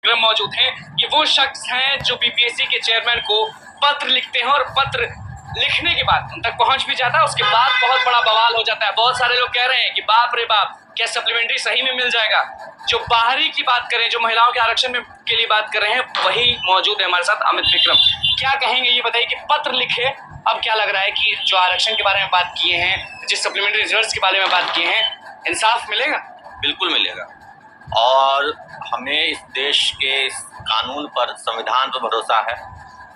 विक्रम मौजूद हैं। ये वो शख्स हैं जो बीपीएससी के चेयरमैन को पत्र लिखते हैं और पत्र लिखने के बाद उन तक पहुंच भी जाता है, उसके बाद बहुत बड़ा बवाल हो जाता है। बहुत सारे लोग कह रहे हैं कि बाप रे बाप, क्या सप्लीमेंट्री सही में मिल जाएगा। जो बाहरी की बात करें, जो महिलाओं के आरक्षण में के लिए बात कर रहे हैं, वही मौजूद है हमारे साथ अमित विक्रम। क्या कहेंगे ये बताइए कि पत्र लिखे, अब क्या लग रहा है कि जो आरक्षण के बारे में बात किए हैं, जिस सप्लीमेंट्री रिजल्ट के बारे में बात किए हैं, इंसाफ मिलेगा? बिल्कुल मिलेगा। और हमें इस देश के इस कानून पर, संविधान पर भरोसा है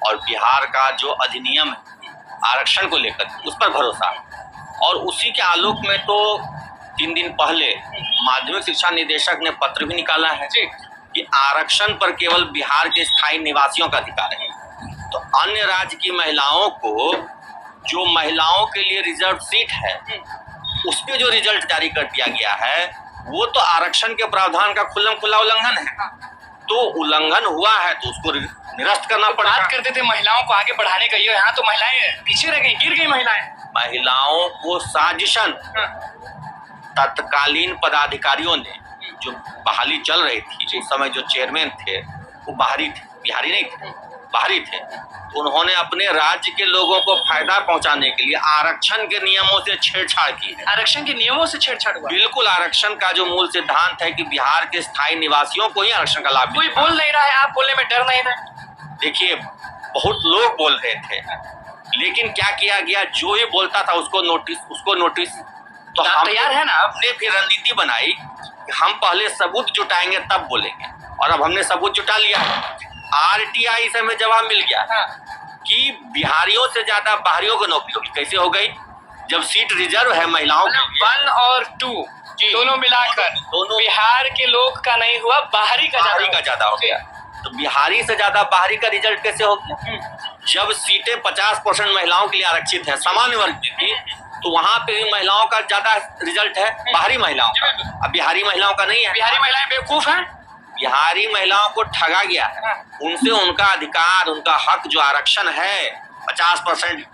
और बिहार का जो अधिनियम है आरक्षण को लेकर, उस पर भरोसा है। और उसी के आलोक में तो 3 दिन पहले माध्यमिक शिक्षा निदेशक ने पत्र भी निकाला है कि आरक्षण पर केवल बिहार के स्थायी निवासियों का अधिकार है। तो अन्य राज्य की महिलाओं को, जो महिलाओं के लिए रिजर्व सीट है, उस पे जो रिजल्ट जारी कर दिया गया है, वो तो आरक्षण के प्रावधान का खुल्लम खुल्ला उल्लंघन है। तो उल्लंघन हुआ है तो उसको निरस्त करना पड़ेगा। बात करते थे महिलाओं को आगे बढ़ाने का, ये यहाँ तो महिलाएं पीछे रह गई, गिर गई महिलाएं। महिलाओं को साजिशन तत्कालीन पदाधिकारियों ने, जो बहाली चल रही थी, उस समय जो चेयरमैन थे वो बाहरी थे, बिहारी नहीं थे, बाहरी थे। तो उन्होंने अपने राज्य के लोगों को फायदा पहुंचाने के लिए आरक्षण के नियमों से छेड़छाड़ की है। आरक्षण के नियमों से छेड़छाड़ हुआ? बिल्कुल। आरक्षण का जो मूल सिद्धांत है कि बिहार के स्थायी निवासियों को ही आरक्षण का लाभ। कोई बोल नहीं रहा है, आप बोलने में डर नहीं रहा? देखिए, बहुत लोग बोल रहे थे, लेकिन क्या किया गया, जो ही बोलता था उसको नोटिस। तो हम तैयार है ना? हमने फिर रणनीति बनाई कि हम पहले सबूत जुटाएंगे तब बोलेंगे, और अब हमने सबूत जुटा लिया। आरटीआई से हमें जवाब मिल गया कि बिहारियों से ज्यादा बाहरियों को नौकरी होगी। कैसे हो गई? जब सीट रिजर्व है महिलाओं के लिए, 1 और 2 दोनों मिलाकर बिहार के लोग का नहीं हुआ, बाहरी का ज्यादा हो गया। तो बिहारी से ज्यादा बाहरी का रिजल्ट कैसे हो गया? जब सीटें 50% महिलाओं के लिए आरक्षित है सामान्य वर्ग में भी, तो वहाँ पे भी महिलाओं का ज्यादा रिजल्ट है बाहरी महिलाओं का। अब बिहारी महिलाओं का नहीं है। बिहारी महिलाएं बेवकूफ हैं? बिहारी महिलाओं को ठगा गया है। उनसे उनका अधिकार, उनका हक जो आरक्षण है, 50%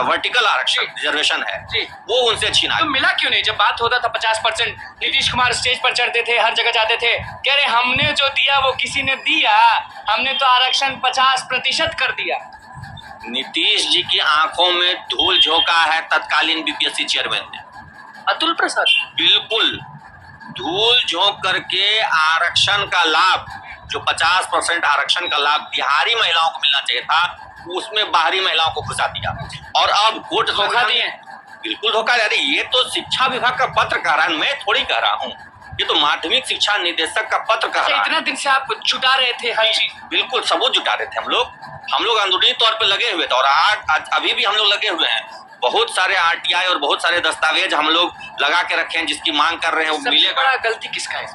वर्टिकल आरक्षण रिजर्वेशन है, वो उनसे छीना। तो मिला क्यों नहीं? जब बात होता था 50%, नीतीश कुमार स्टेज पर चढ़ते थे, हर जगह जाते थे, कह रहे हमने जो दिया वो किसी ने दिया, हमने तो आरक्षण 50% कर दिया। नीतीश जी की आंखों में धूल झोंका है तत्कालीन बीपीएससी चेयरमैन ने, अतुल प्रसाद। बिल्कुल धूल झोंक करके आरक्षण का लाभ, जो 50% आरक्षण का लाभ बिहारी महिलाओं को मिलना चाहिए था, उसमें बाहरी महिलाओं को घुसा दिया। और अब कोर्ट धोखा दिए। बिल्कुल धोखा दे रही। ये तो शिक्षा विभाग का पत्र कह रहा है, मैं थोड़ी कह रहा हूँ। ये तो माध्यमिक शिक्षा निदेशक का पत्र कह रहा है। इतना दिन से आप जुटा रहे थे हर चीज? बिल्कुल सबूत जुटा रहे थे हम लोग अंदरूनी तौर पे लगे हुए थे, और आज अभी भी हम लोग लगे हुए हैं। बहुत सारे आरटीआई और बहुत सारे दस्तावेज हम लोग लगा के रखे हैं, जिसकी मांग कर रहे हैं, वो मिलेगा। बड़ा गलती किसका है?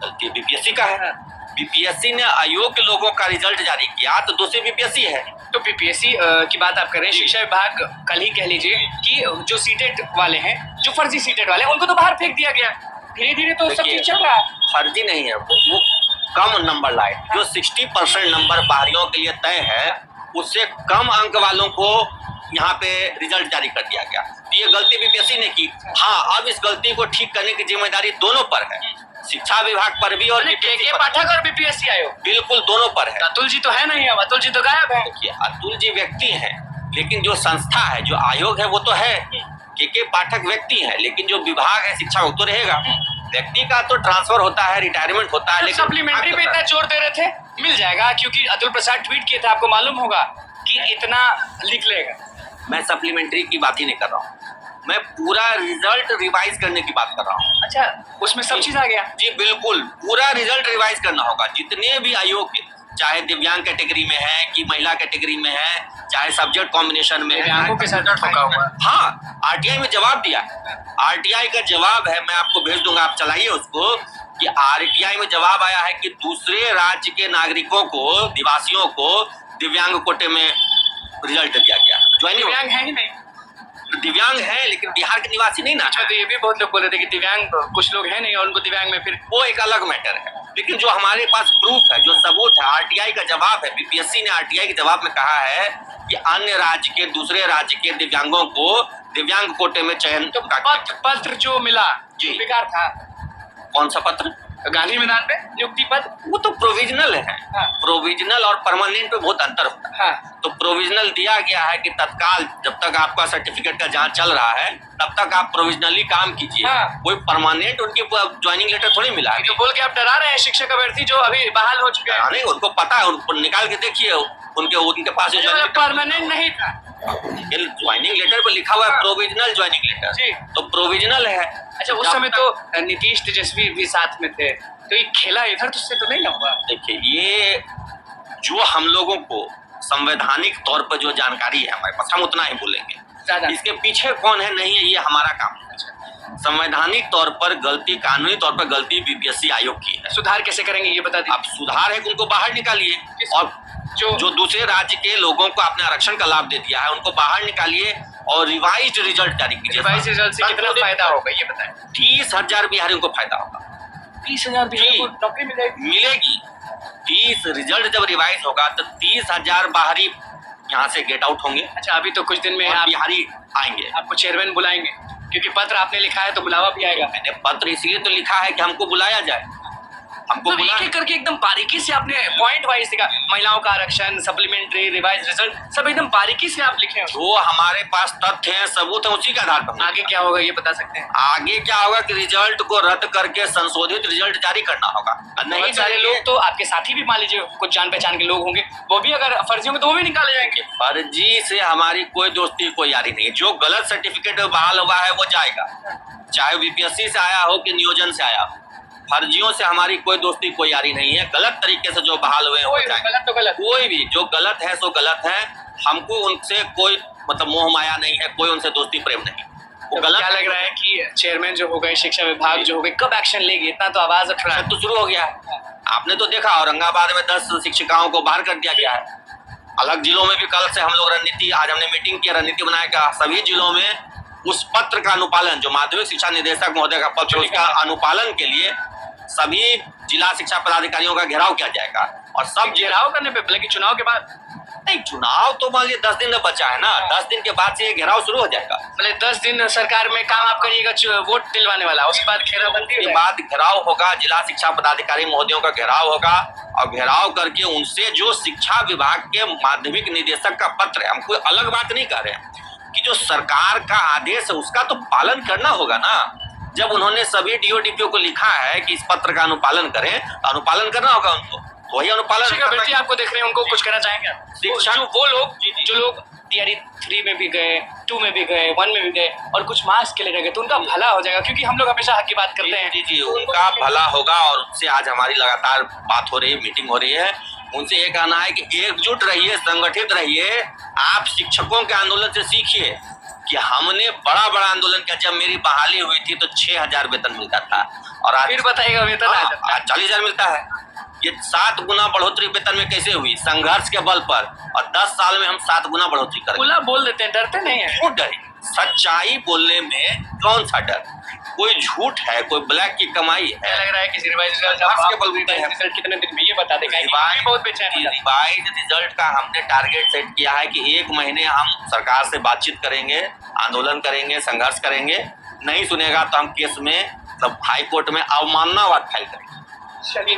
गलती बीपीएससी का है। बीपीएससी ने अयोग्य लोगों का रिजल्ट जारी किया, तो दोषी बीपीएससी है। तो बीपीएससी की बात आप कर रहे हैं, शिक्षा विभाग कल ही कह लीजिए कि जो सीटेड वाले हैं, जो फर्जी सीटेड वाले हैं, उनको तो बाहर फेंक दिया गया। धीरे धीरे तो सब चीज चल रहा है। फर्जी नहीं है, वो कम नंबर लाए। जो 60% नंबर बाहरियों के लिए तय है, उससे कम अंक वालों को यहाँ पे रिजल्ट जारी कर दिया गया। तो ये गलती बीपीएससी ने की। हाँ, अब इस गलती को ठीक करने की जिम्मेदारी दोनों पर है, शिक्षा विभाग पर भी और के पाठक और बीपीएससी आयोग, बिल्कुल दोनों पर है। अतुल जी तो है नहीं, अब अतुल जी तो गायब है। देखिए, अतुल जी व्यक्ति है, लेकिन जो संस्था है, जो आयोग है, वो तो है। के पाठक व्यक्ति है, लेकिन जो विभाग है शिक्षा वो तो रहेगा। व्यक्ति का तो ट्रांसफर होता है, रिटायरमेंट होता है, लेकिन सप्लीमेंट्री पे इतना जोर दे रहे थे, मिल जाएगा, क्योंकि अतुल प्रसाद ट्वीट किए थे, आपको मालूम होगा कि इतना लिख लेगा। मैं सप्लीमेंट्री की बात ही नहीं कर रहा हूँ, मैं पूरा रिजल्ट रिवाइज करने की बात कर रहा हूँ। अच्छा, उसमें सब चीज आ गया? जी बिल्कुल, पूरा रिजल्ट रिवाइज करना होगा। जितने भी अयोग्य, चाहे दिव्यांग कैटेगरी में है कि महिला कैटेगरी में है, चाहे सब्जेक्ट कॉम्बिनेशन में है, के साथ ठोका हुआ। हाँ, आरटीआई में जवाब दिया। आरटीआई का जवाब है, मैं आपको भेज दूंगा, आप चलाइए उसको, कि आरटीआई में जवाब आया है कि दूसरे राज्य के नागरिकों को, निवासियों को दिव्यांग कोटे में रिजल्ट दिया गया। दिव्यांग है ही नहीं, दिव्यांग है लेकिन बिहार के निवासी नहीं ना। अच्छा, तो ये भी बहुत लोग बोल रहे थे कि दिव्यांग कुछ लोग हैं नहीं और उनको दिव्यांग में, फिर वो एक अलग मैटर है। लेकिन जो हमारे पास प्रूफ है, जो सबूत है, आरटीआई का जवाब है, बीपीएससी ने आरटीआई के जवाब में कहा है कि अन्य राज्य के, दूसरे राज्य के दिव्यांगों को दिव्यांग कोटे में चयन। तो पत्र जो मिला जी बेकार था। कौन सा पत्र? गांधी मैदान पे नियुक्ति पद वो तो प्रोविजनल है। हाँ। प्रोविजनल और परमानेंट में बहुत अंतर होता है। हाँ। तो प्रोविजनल दिया गया है कि तत्काल जब तक आपका सर्टिफिकेट का जांच चल रहा है तब तक आप प्रोविजनली काम कीजिए। हाँ। कोई परमानेंट उनकी ज्वाइनिंग लेटर थोड़ी मिला है। तो बोल के आप डरा रहे हैं शिक्षक अभ्यर्थी जो अभी बहाल हो चुके हैं। नहीं, उनको पता है, उनको निकाल के देखिए उनके पास परमानेंट नहीं था, ज्वाइनिंग लेटर पर लिखा हुआ है प्रोविजनल ज्वाइनिंग लेटर। जी। तो प्रोविजनल है। अच्छा, उस समय तो नीतीश तेजस्वी भी साथ में थे, तो ये खेला इधर तो से तो नहीं ना होगा। देखिए, ये जो हम लोगों को संवैधानिक तौर पर जो जानकारी है हमारे पास, हम उतना ही बोलेंगे। इसके पीछे कौन है नहीं है ये हमारा काम है। संवैधानिक तौर पर गलती, कानूनी तौर पर गलती बीपीएससी आयोग की है। सुधार कैसे करेंगे ये बता दीजिए। अब सुधार है कि उनको बाहर निकालिए और जो दूसरे राज्य के लोगों को आपने आरक्षण का लाभ दे दिया है उनको बाहर निकालिए और रिवाइज्ड रिजल्ट जारी कीजिए। रिवाइज्ड रिजल्ट से कितना फायदा होगा ये बताएं। 30,000 बिहारियों को फायदा होगा। 30,000 बिहारियों को नौकरी मिलेगी। 30 रिजल्ट जब रिवाइज होगा तो 30,000 बाहरी यहाँ से गेट आउट होंगे। अच्छा, अभी तो कुछ दिन में आप बिहारी आएंगे। आपको चेयरमैन बुलाएंगे क्योंकि पत्र आपने लिखा है तो बुलावा भी आएगा। मैंने पत्र इसलिए तो लिखा है कि हमको बुलाया जाए। हमको एक एक करके एकदम बारीकी से आपने पॉइंट वाइज दिखा, महिलाओं का आरक्षण, सप्लीमेंट्री, रिवाइज रिजल्ट, सब एकदम बारीकी से आप लिखे हैं। जो हमारे पास तथ्य हैं, सबूत है, उसी के आधार पर। आगे क्या होगा ये बता सकते हैं? आगे क्या होगा कि रिजल्ट को रद्द करके संशोधित रिजल्ट जारी करना होगा। नहीं, सारे लोग तो आपके साथी भी मान लीजिए कुछ जान पहचान के लोग होंगे, वो भी अगर फर्जी होंगे तो वो भी निकाले जाएंगे। फर्जी से हमारी कोई दोस्ती, कोई यारी नहीं है। जो गलत सर्टिफिकेट बहाल हुआ है वो जाएगा, चाहे बीपीएससी से आया हो कि नियोजन से आया हो। फर्जियों से हमारी कोई दोस्ती, कोई यारी नहीं है। गलत तरीके से जो बहाल हुए हो जाए, गलत तो गलत, कोई भी जो गलत है सो गलत है। हमको उनसे कोई मतलब मोह माया नहीं है, कोई उनसे दोस्ती प्रेम नहीं। वो गलत। क्या लग रहा है कि चेयरमैन जो हो गए, शिक्षा विभाग जो हो गए, कब एक्शन लेगी? इतना तो आवाज उठ रहा है। तो शुरू हो गया है। आपने तो देखा औरंगाबाद में 10 शिक्षिकाओं को बाहर कर दिया गया है। अलग जिलों में भी कल से हम लोग रणनीति, आज हमने मीटिंग किया, रणनीति बनाएगा। सभी जिलों में उस पत्र का अनुपालन, जो माध्यमिक शिक्षा निदेशक महोदय का पत्र, उसका अनुपालन के लिए सभी जिला शिक्षा पदाधिकारियों का घेराव किया जाएगा। और सब घेराव करने पे, बल्कि चुनाव के बाद नहीं, चुनाव तो मान लीजिए 10 दिन में बचा है ना। 10 दिन के बाद से ये घेराव शुरू हो जाएगा। मतलब 10 दिन सरकार में काम आप करिएगा, वोट दिलवाने वाला, उसके बाद घेरावबंदी के बाद घेराव होगा, जिला शिक्षा पदाधिकारी महोदयों का घेराव होगा। और घेराव करके उनसे जो शिक्षा विभाग के माध्यमिक निदेशक का पत्र है, हम कोई अलग बात नहीं कर रहे हैं कि जो सरकार का आदेश है उसका तो पालन करना होगा ना। जब उन्होंने सभी डीओ डीपीओ को लिखा है कि इस पत्र का अनुपालन करें, अनुपालन करना होगा उनको। वही अनुपालन। आपको देख रहे हैं, उनको कुछ कहना चाहेंगे? वो लोग जो लोग तैयारी 3 में भी गए, 2 में भी गए, 1 में भी गए और कुछ मार्क्स के लिए रह गए, तो उनका भला हो जाएगा, क्योंकि हम लोग हमेशा हक की बात करते हैं। जी, उनका भला होगा। और उससे आज हमारी लगातार बात हो रही है, मीटिंग हो रही है। उनसे ये कहना है कि एकजुट रहिए, संगठित रहिए। आप शिक्षकों के आंदोलन से सीखिए कि हमने बड़ा बड़ा आंदोलन किया। जब मेरी बहाली हुई थी तो 6,000 वेतन मिलता था और आज फिर बताइएगा वेतन आज 40,000 मिलता है। ये 7 गुना बढ़ोतरी वेतन में कैसे हुई? संघर्ष के बल पर। और 10 साल में हम 7 गुना बढ़ोतरी करेंगे। खुला बोल देते हैं, डरते नहीं है। क्यों डरे? सच्चाई बोलने में कौन सा डर? कोई झूठ है, कोई ब्लैक की कमाई है। लग रहा है कि रिवाइज रिजल्ट कितने दिन में ये बता देगा। बहुत बेचैन। रिवाइज रिजल्ट का हमने टारगेट सेट किया है कि 1 महीने हम सरकार से बातचीत करेंगे, आंदोलन करेंगे, संघर्ष करेंगे। नहीं सुनेगा तो हम केस में, मतलब हाई कोर्ट में अवमाननावाद फाइल करेंगे।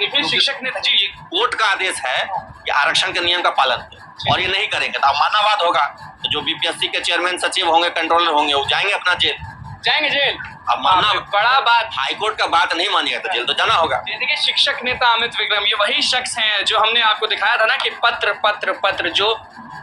फिर शिक्षक ने जी, कोर्ट का आदेश है कि आरक्षण के नियम का पालन करें और ये नहीं करेंगे तो अवमाननावाद होगा। तो जो बीपीएससी के चेयरमैन, सचिव होंगे, कंट्रोलर होंगे, वो जाएंगे अपना जेल, जाएंगे जेल। अब मानना बड़ा बात, हाईकोर्ट का बात नहीं मानिएगा तो जेल तो जाना होगा। देखिए, शिक्षक नेता अमित विक्रम ये वही शख्स हैं जो हमने आपको दिखाया था ना कि पत्र जो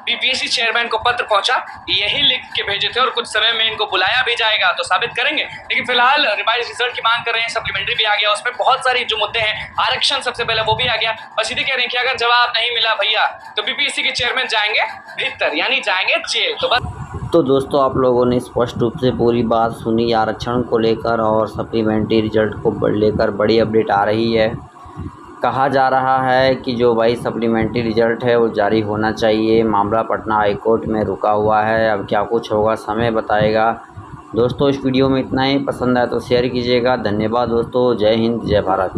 बीपीएससी चेयरमैन को पत्र पहुंचा, यही लिख के भेजे थे और कुछ समय में इनको बुलाया भी जाएगा तो साबित करेंगे। लेकिन फिलहाल रिवाइज रिजल्ट की मांग कर रहे हैं, सप्लीमेंट्री भी आ गया, उसमें बहुत सारी जो मुद्दे हैं, आरक्षण सबसे पहले वो भी आ गया और सीधे कह रहे हैं कि अगर जवाब नहीं मिला भैया तो बीपीएससी के चेयरमैन जाएंगे भीतर, यानी जाएंगे जेल। तो बस तो दोस्तों, आप लोगों ने स्पष्ट रूप से पूरी बात सुनी आरक्षण को लेकर और सप्लीमेंट्री रिजल्ट को लेकर बड़ी अपडेट आ रही है। कहा जा रहा है कि जो भाई सप्लीमेंट्री रिजल्ट है वो जारी होना चाहिए। मामला पटना हाई कोर्ट में रुका हुआ है। अब क्या कुछ होगा समय बताएगा। दोस्तों, इस वीडियो में इतना ही। पसंद आए तो शेयर कीजिएगा। धन्यवाद दोस्तों। जय हिंद, जय भारत।